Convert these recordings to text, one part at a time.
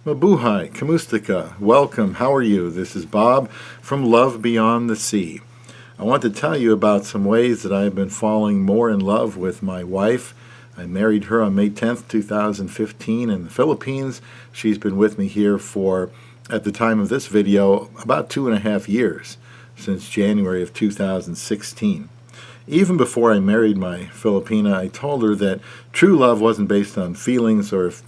Mabuhay, Kamustika, welcome, how are you? This is Bob from Love Beyond the Sea. I want to tell you about some ways that I have been falling more in love with my wife. I married her on May 10th, 2015 in the Philippines. She's been with me here for, at the time of this video, about 2.5 years, since January of 2016. Even before I married my Filipina, I told her that true love wasn't based on feelings or if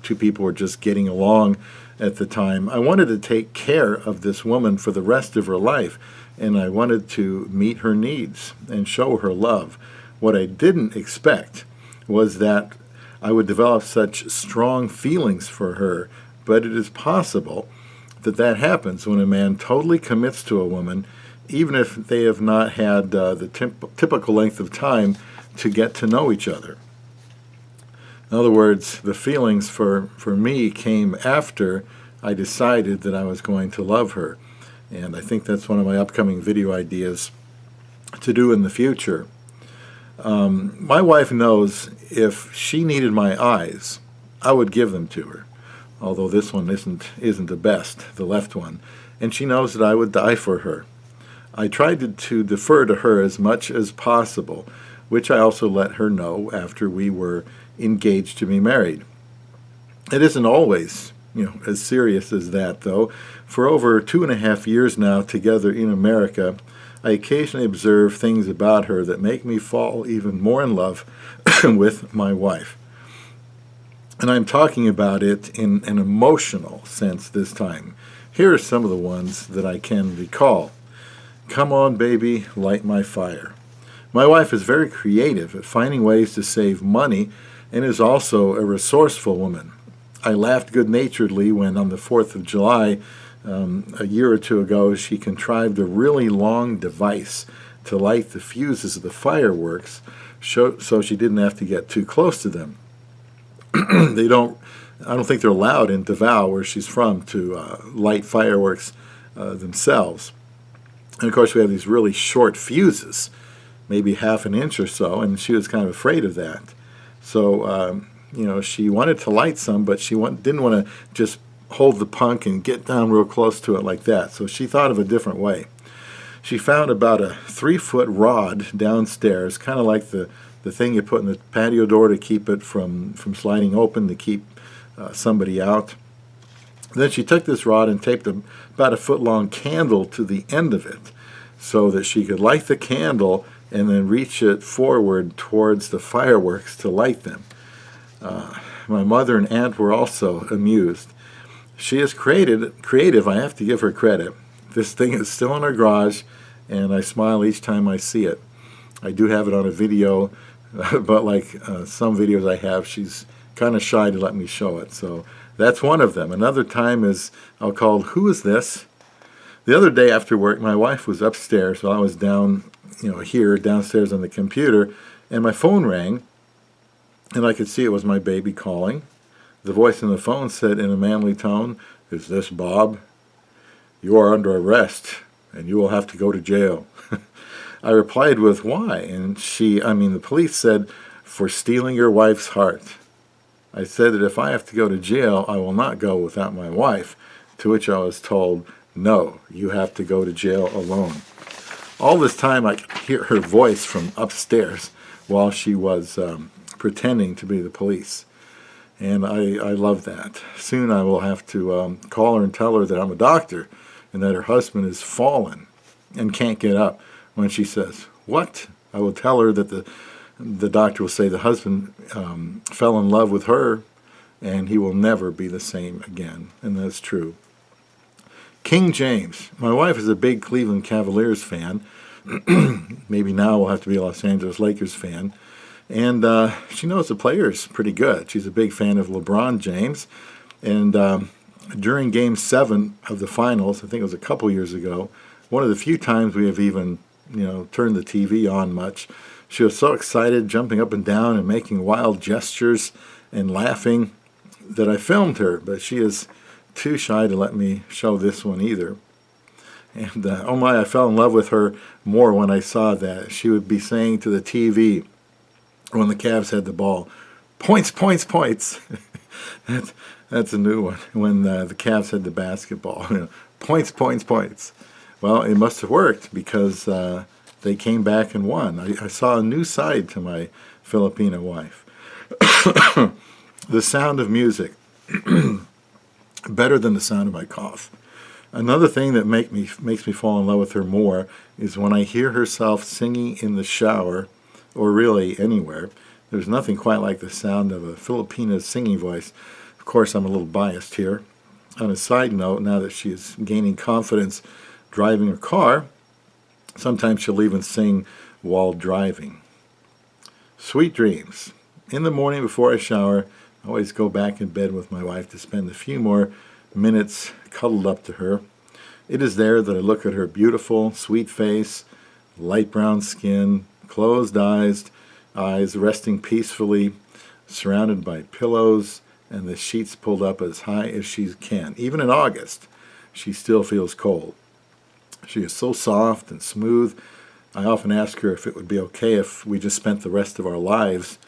two people were just getting along at the time. I wanted to take care of this woman for the rest of her life, and I wanted to meet her needs and show her love. What I didn't expect was that I would develop such strong feelings for her, but it is possible that that happens when a man totally commits to a woman, even if they have not had the typical length of time to get to know each other. In other words, the feelings for me came after I decided that I was going to love her. And I think that's one of my upcoming video ideas to do in the future. My wife knows if she needed my eyes, I would give them to her. Although this one isn't the best, the left one. And she knows that I would die for her. I tried to defer to her as much as possible, which I also let her know after we were engaged to be married. It isn't always, as serious as that, though. For over 2.5 years now together in America, I occasionally observe things about her that make me fall even more in love with my wife. And I'm talking about it in an emotional sense this time. Here are some of the ones that I can recall. Come on, baby, light my fire. My wife is very creative at finding ways to save money and is also a resourceful woman. I laughed good-naturedly when on the 4th of July, a year or two ago, she contrived a really long device to light the fuses of the fireworks so she didn't have to get too close to them. I don't think they're allowed in Davao, where she's from, to light fireworks themselves. And of course we have these really short fuses, maybe 1/2 inch or so, and she was kind of afraid of that. So, she wanted to light some, but she didn't want to just hold the punk and get down real close to it like that. So she thought of a different way. She found about a 3-foot rod downstairs, kind of like the thing you put in the patio door to keep it from sliding open, to keep somebody out. Then she took this rod and taped about a foot-long candle to the end of it so that she could light the candle and then reach it forward towards the fireworks to light them. My mother and aunt were also amused. She is creative, I have to give her credit. This thing is still in her garage, and I smile each time I see it. I do have it on a video, but like some videos I have, she's kind of shy to let me show it. So that's one of them. Another time is, I'll call, Who is this? The other day after work, my wife was upstairs while I was down, here downstairs on the computer, and my phone rang, and I could see it was my baby calling. The voice on the phone said in a manly tone, "Is this Bob? You are under arrest, and you will have to go to jail." I replied with, "Why?" And the police said, "For stealing your wife's heart." I said that if I have to go to jail, I will not go without my wife, to which I was told, "No, you have to go to jail alone." All this time I could hear her voice from upstairs while she was pretending to be the police. And I love that. Soon I will have to call her and tell her that I'm a doctor and that her husband is fallen and can't get up. When she says, "What?" I will tell her that the doctor will say the husband fell in love with her and he will never be the same again. And that's true. King James. My wife is a big Cleveland Cavaliers fan. Maybe now we'll have to be a Los Angeles Lakers fan. And she knows the players pretty good. She's a big fan of LeBron James. And during Game 7 of the finals, I think it was a couple years ago, one of the few times we have even, turned the TV on much, she was so excited, jumping up and down and making wild gestures and laughing, that I filmed her. But she is too shy to let me show this one either. And oh my, I fell in love with her more when I saw that. She would be saying to the TV when the Cavs had the ball, "Points, points, points." That's a new one. When the Cavs had the basketball, points, points, points. Well, it must have worked because they came back and won. I saw a new side to my Filipina wife. The sound of music, better than the sound of my cough. Another thing that makes me fall in love with her more is when I hear herself singing in the shower, or really anywhere. There's nothing quite like the sound of a Filipina singing voice. Of course, I'm a little biased here. On a side note, now that she is gaining confidence driving a car, sometimes she'll even sing while driving. Sweet dreams. In the morning before I shower, I always go back in bed with my wife to spend a few more minutes cuddled up to her. It is there that I look at her beautiful, sweet face, light brown skin, closed eyes resting peacefully, surrounded by pillows, and the sheets pulled up as high as she can. Even in August, she still feels cold. She is so soft and smooth. I often ask her if it would be okay if we just spent the rest of our lives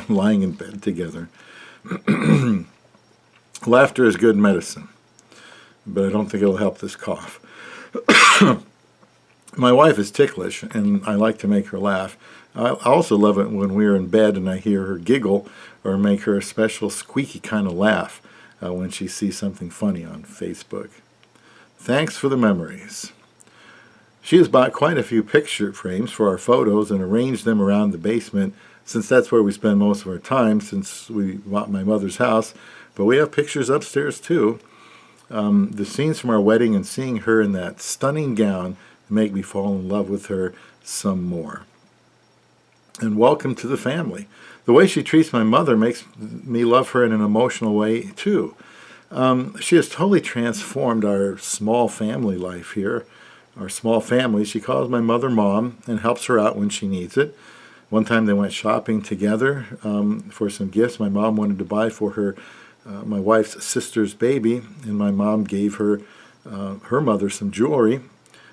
lying in bed together. Laughter is good medicine, but I don't think it'll help this cough. My wife is ticklish, and I like to make her laugh. I also love it when we're in bed and I hear her giggle or make her a special squeaky kind of laugh when she sees something funny on Facebook. Thanks for the memories. She has bought quite a few picture frames for our photos and arranged them around the basement, since that's where we spend most of our time since we bought my mother's house. But we have pictures upstairs too. The scenes from our wedding and seeing her in that stunning gown make me fall in love with her some more. And welcome to the family. The way she treats my mother makes me love her in an emotional way too. She has totally transformed our small family life here. Our small family. She calls my mother Mom and helps her out when she needs it. One time they went shopping together for some gifts my mom wanted to buy for her, my wife's sister's baby, and my mom gave her mother some jewelry.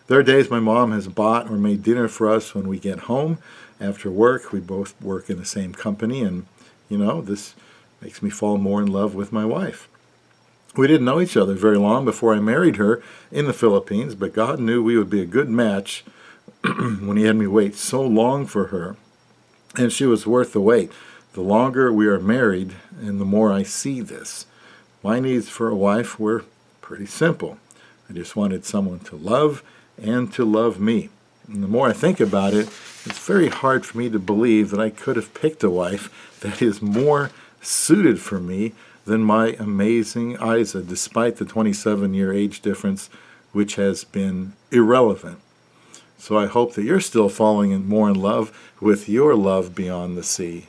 There are days my mom has bought or made dinner for us when we get home after work. We both work in the same company, and this makes me fall more in love with my wife. We didn't know each other very long before I married her in the Philippines, but God knew we would be a good match when He had me wait so long for her, and she was worth the wait. The longer we are married, and the more I see this. My needs for a wife were pretty simple. I just wanted someone to love and to love me. And the more I think about it, it's very hard for me to believe that I could have picked a wife that is more suited for me than my amazing Isa, despite the 27-year age difference, which has been irrelevant. So I hope that you're still falling more in love with your love beyond the sea.